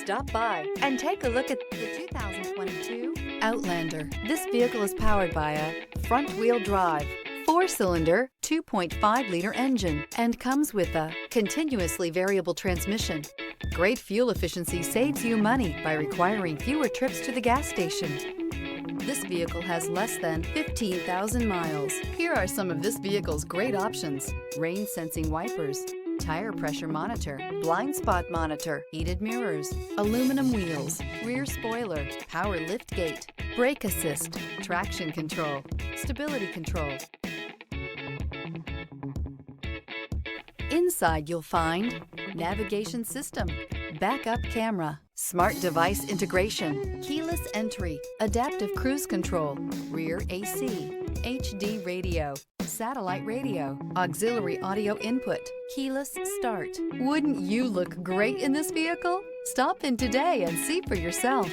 Stop by and take a look at the 2022 Outlander. This vehicle is powered by a front-wheel drive, 4-cylinder, 2.5-liter engine, and comes with a continuously variable transmission. Great fuel efficiency saves you money by requiring fewer trips to the gas station. This vehicle has less than 15,000 miles. Here are some of this vehicle's great options: rain sensing wipers, tire pressure monitor, blind spot monitor, heated mirrors, aluminum wheels, rear spoiler, power liftgate, brake assist, traction control, stability control. Inside you'll find navigation system, backup camera, smart device integration, keyless entry, adaptive cruise control, rear AC, HD radio, satellite radio, auxiliary audio input, keyless start. Wouldn't you look great in this vehicle? Stop in today and see for yourself.